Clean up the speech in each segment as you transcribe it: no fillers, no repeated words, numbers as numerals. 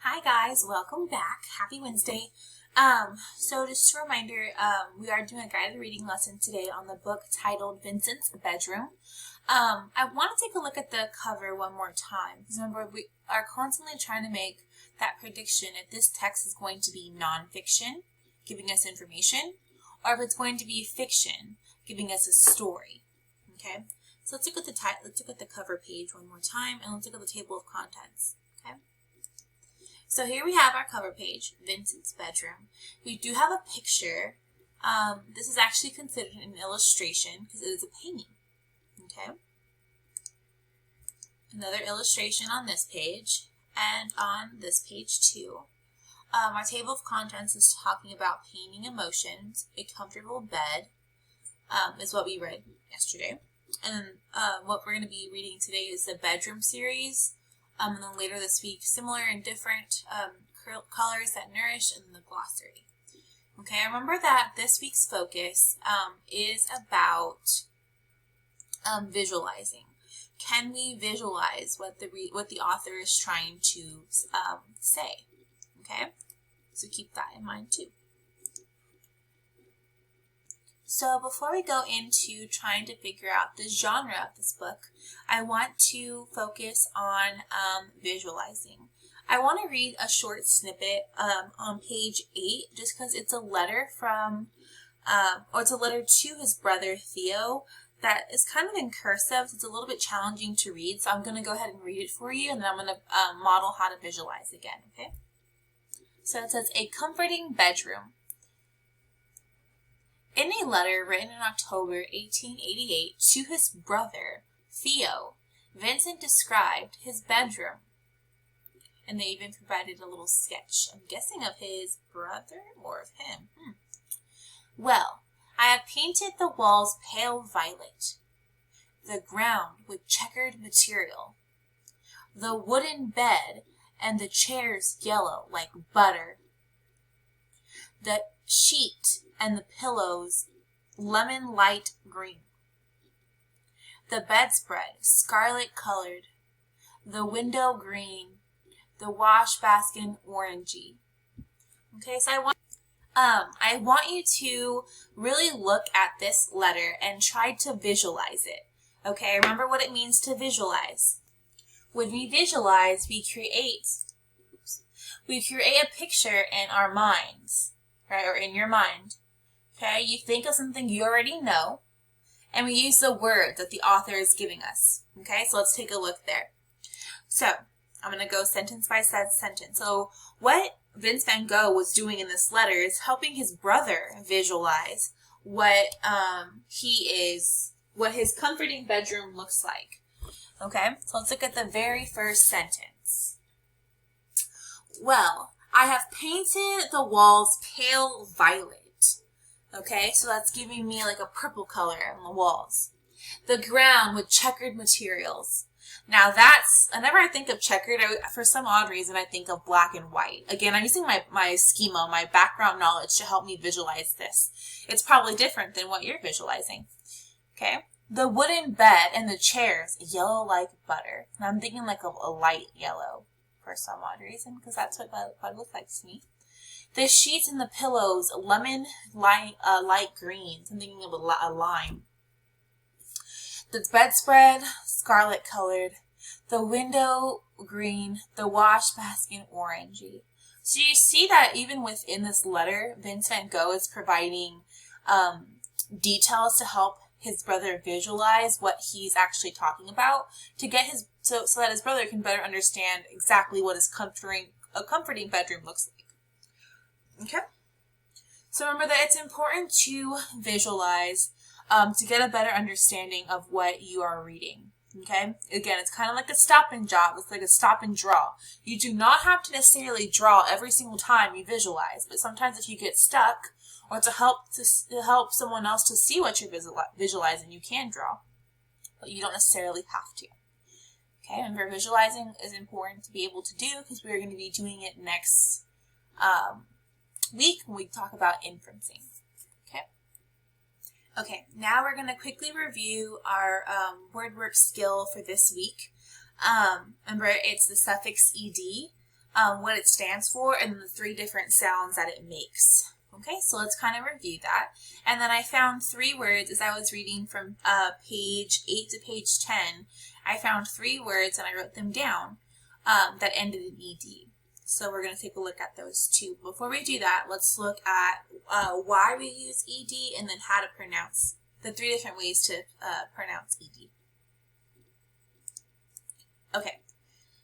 Hi guys, welcome back. Happy Wednesday. So just a reminder, we are doing a guided reading lesson today on the book titled Vincent's Bedroom. I want to take a look at the cover one more time because remember we are constantly trying to make that prediction if this text is going to be nonfiction, giving us information, or if it's going to be fiction, giving us a story. Okay, so let's look at the cover page one more time, and let's look at the table of contents. Okay. So here we have our cover page, Vincent's bedroom. We do have a picture. This is actually considered an illustration because it is a painting. Okay. Another illustration on this page and on this page too. Our table of contents is talking about painting emotions. A comfortable bed is what we read yesterday. And what we're going to be reading today is the bedroom series. And then later this week, similar and different colors that nourish, and the glossary. Okay, remember that this week's focus is about visualizing. Can we visualize what the author is trying to say? Okay, so keep that in mind too. So before we go into trying to figure out the genre of this book, I want to focus on visualizing. I want to read a short snippet on page 8 just because it's a letter from, or it's a letter to his brother Theo that is kind of in cursive. So it's a little bit challenging to read, so I'm going to go ahead and read it for you, and then I'm going to model how to visualize again, okay? So it says, a comforting bedroom. In a letter written in October 1888 to his brother, Theo, Vincent described his bedroom. And they even provided a little sketch, I'm guessing of his brother or of him. Well, I have painted the walls pale violet, the ground with checkered material, the wooden bed and the chairs yellow like butter, the sheet and the pillows lemon light green, the bedspread scarlet colored, the window green, the wash basket orangey. Okay, so I want you to really look at this letter and try to visualize it. Okay, remember what it means to visualize. When we visualize, we create a picture in our minds, right, or in your mind. Okay, you think of something you already know, and we use the word that the author is giving us. Okay, so let's take a look there. So, I'm going to go sentence by sentence. So, what Vince Van Gogh was doing in this letter is helping his brother visualize what what his comforting bedroom looks like. Okay, so let's look at the very first sentence. Well, I have painted the walls pale violet. Okay, so that's giving me like a purple color on the walls. The ground with checkered materials. Now whenever I think of checkered, for some odd reason, I think of black and white. Again, I'm using my schema, my background knowledge to help me visualize this. It's probably different than what you're visualizing. Okay, the wooden bed and the chairs, yellow like butter. Now I'm thinking like a light yellow for some odd reason, because that's what it looks like to me. The sheets and the pillows, lemon light green. I'm thinking of a lime. The bedspread, scarlet colored. The window green. The wash basket orangey. So you see that even within this letter, Vince Van Gogh is providing details to help his brother visualize what he's actually talking about, to get so that his brother can better understand exactly what a comforting bedroom looks like. Okay, so remember that it's important to visualize to get a better understanding of what you are reading. Okay, again, it's kind of like a stop and job. It's like a stop and draw. You do not have to necessarily draw every single time you visualize, but sometimes if you get stuck, or to help someone else to see what you're visualizing, you can draw, but you don't necessarily have to. Okay, remember visualizing is important to be able to do because we're going to be doing it next week when we talk about inferencing. Okay, now we're going to quickly review our word work skill for this week. Remember, it's the suffix ed. what it stands for, and the 3 different sounds that it makes. Okay, so let's kind of review that. And then I found 3 words as I was reading from page 8 to page 10. I found 3 words and I wrote them down that ended in ed. So we're going to take a look at those too. Before we do that, let's look at why we use ed and then how to pronounce the 3 different ways to pronounce ed. Okay,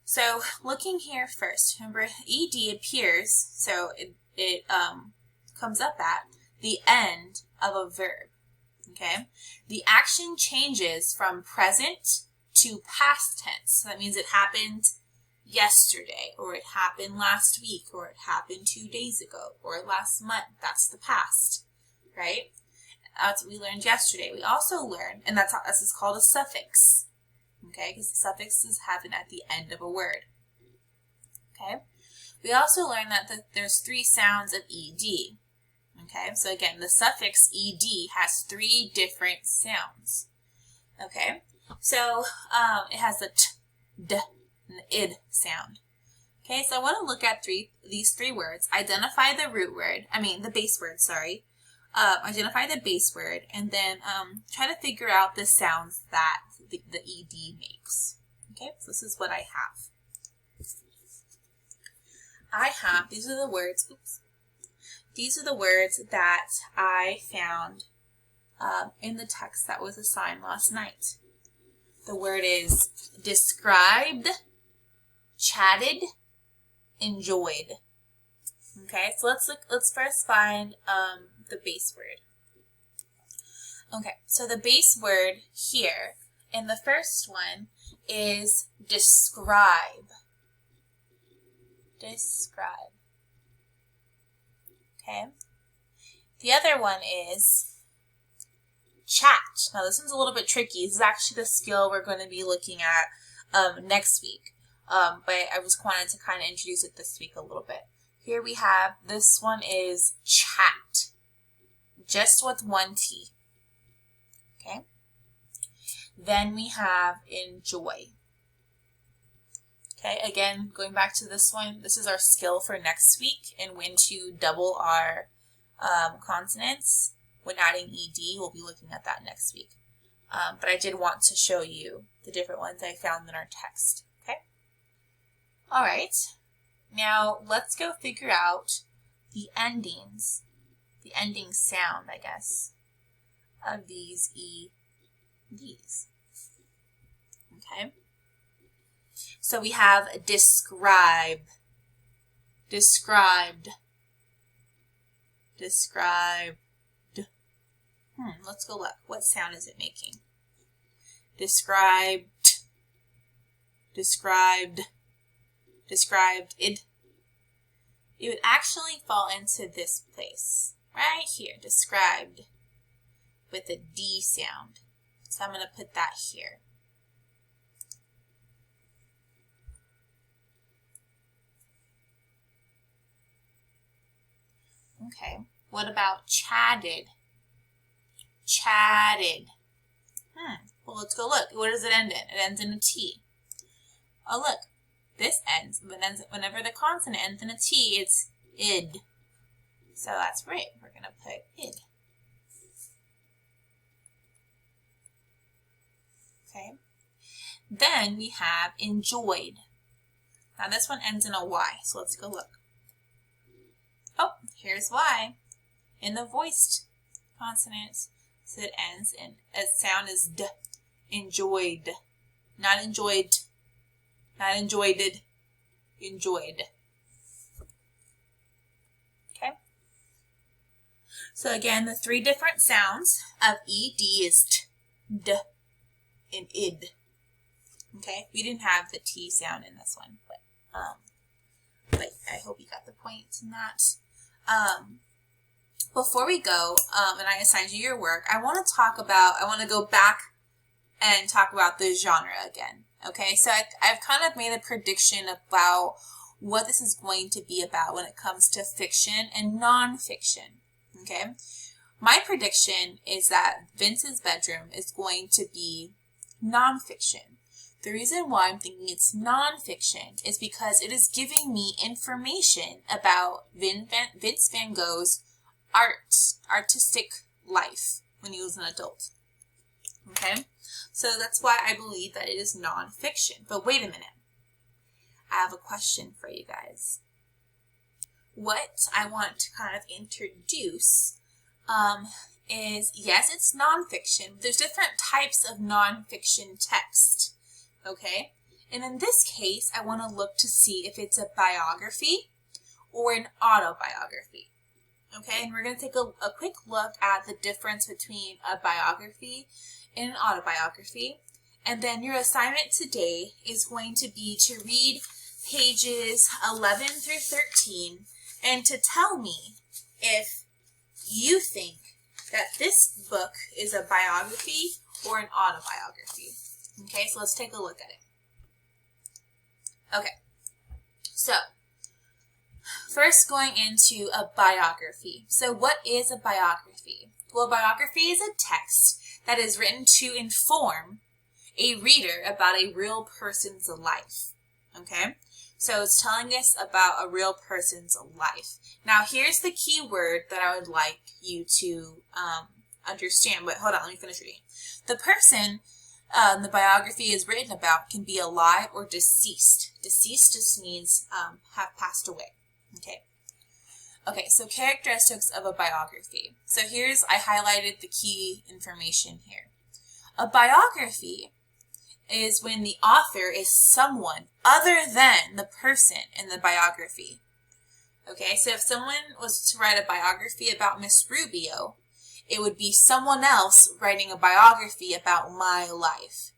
so looking here first, remember ed appears, so it comes up at the end of a verb, okay? The action changes from present to past tense. So that means it happened yesterday, or it happened last week, or it happened 2 days ago, or last month. That's the past, right? That's what we learned yesterday. We also learned, and this is called a suffix, okay? Because the suffixes happen at the end of a word, okay? We also learned that there's 3 sounds of ed. Okay, so again, the suffix ed has 3 different sounds. Okay, so it has the t, d, and the id sound. Okay, so I want to look at these 3 words. Identify the the base word, sorry. Identify the base word, and then try to figure out the sounds that the ed makes. Okay, so this is what I have. These are the words, These are the words that I found in the text that was assigned last night. The word is described, chatted, enjoyed. Okay, so let's first find the base word. Okay, so the base word here in the first one is describe. Describe. Okay. The other one is chat. Now this one's a little bit tricky. This is actually the skill we're going to be looking at next week. But I just wanted to kind of introduce it this week a little bit. Here we have, this one is chat. Just with 1 T. Okay. Then we have enjoy. Okay, again, going back to this one, this is our skill for next week and when to double our consonants. When adding ed, we'll be looking at that next week. But I did want to show you the different ones I found in our text. Okay? All right. Now, let's go figure out the endings, the ending sound, I guess, of these EDs. Okay? So we have describe, described, described. Let's go look. What sound is it making? Described, described, described. It would actually fall into this place, right here, described, with a D sound. So I'm going to put that here. Okay, what about chatted? Chatted. Well, let's go look. What does it end in? It ends in a T. Oh, look. This ends, whenever the consonant ends in a T, it's id. So that's right. We're going to put id. Okay. Then we have enjoyed. Now this one ends in a Y, so let's go look. Oh, here's Y. In the voiced consonants, so it ends in, its sound is D. Enjoyed. Not enjoyed. Not enjoyed. Enjoyed. Okay. So again, the three different sounds of ED is T, D, and id. Okay. We didn't have the T sound in this one, but I hope you got the point in that. Before we go, and I assigned you your work, I want to go back and talk about the genre again. Okay, so I've kind of made a prediction about what this is going to be about when it comes to fiction and nonfiction. Okay, my prediction is that Vince's bedroom is going to be nonfiction. The reason why I'm thinking it's nonfiction is because it is giving me information about Vince van Gogh's artistic life when he was an adult. Okay? So that's why I believe that it is nonfiction. But wait a minute. I have a question for you guys. What I want to kind of introduce is, yes, it's nonfiction. There's different types of nonfiction text. Okay? And in this case, I want to look to see if it's a biography or an autobiography. Okay? And we're going to take a quick look at the difference between a biography and an autobiography. And then your assignment today is going to be to read pages 11 through 13 and to tell me if you think that this book is a biography or an autobiography. Okay, so let's take a look at it. Okay, so first going into a biography. So what is a biography? Well, a biography is a text that is written to inform a reader about a real person's life. Okay, so it's telling us about a real person's life. Now, here's the key word that I would like you to understand. But hold on, let me finish reading. The person the biography is written about can be alive or deceased. Deceased just means have passed away. Okay. Okay, so characteristics of a biography. So I highlighted the key information here. A biography is when the author is someone other than the person in the biography. Okay, so if someone was to write a biography about Miss Rubio, it would be someone else writing a biography about my life.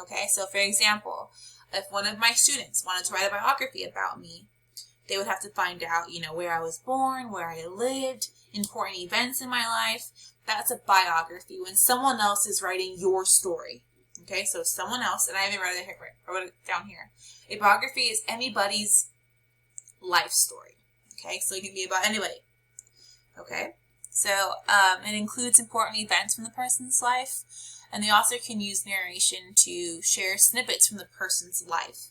Okay, so for example, if one of my students wanted to write a biography about me, they would have to find out, where I was born, where I lived, important events in my life. That's a biography when someone else is writing your story. Okay, so someone else, and I haven't wrote it down here. A biography is anybody's life story. Okay, so it can be about anybody. Okay, so it includes important events from the person's life, and the author can use narration to share snippets from the person's life.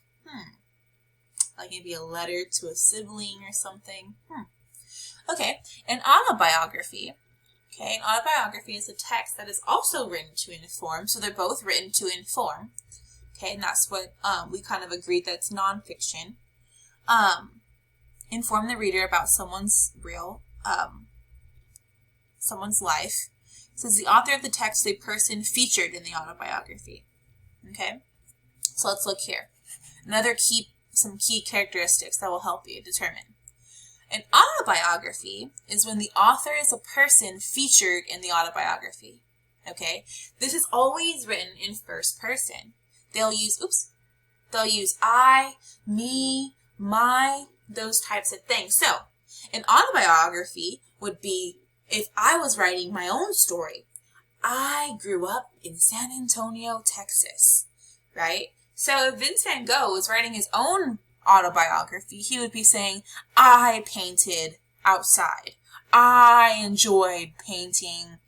Like maybe a letter to a sibling or something. Okay, an autobiography. Okay, an autobiography is a text that is also written to inform, so they're both written to inform. Okay, and that's what we kind of agreed that's nonfiction. Inform the reader about someone's life. It says the author of the text is a person featured in the autobiography. Okay, so let's look here. Some key characteristics that will help you determine. An autobiography is when the author is a person featured in the autobiography. Okay, this is always written in first person. They'll use I, me, my, those types of things. So, an autobiography would be if I was writing my own story. I grew up in San Antonio, Texas, right? So if Vince van Gogh was writing his own autobiography, he would be saying, I painted outside. I enjoyed painting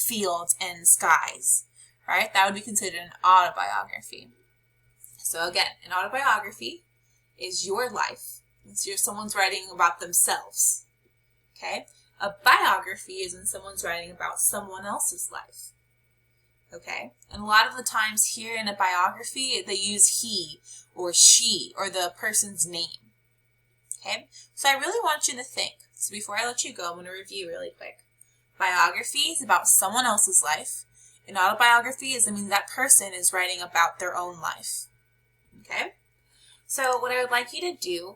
fields and skies, right? That would be considered an autobiography. So again, an autobiography is your life. It's someone's writing about themselves, okay? A biography is when someone's writing about someone else's life. Okay, and a lot of the times here in a biography, they use he or she or the person's name. Okay, so I really want you to think. So before I let you go, I'm going to review really quick. Biography is about someone else's life. An autobiography is that person is writing about their own life. Okay, so what I would like you to do,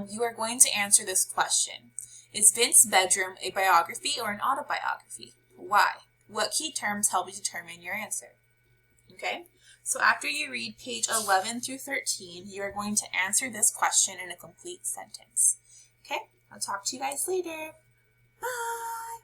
you are going to answer this question. Is Vince's bedroom a biography or an autobiography? Why? What key terms help you determine your answer? Okay, so after you read page 11 through 13, you are going to answer this question in a complete sentence. Okay, I'll talk to you guys later. Bye!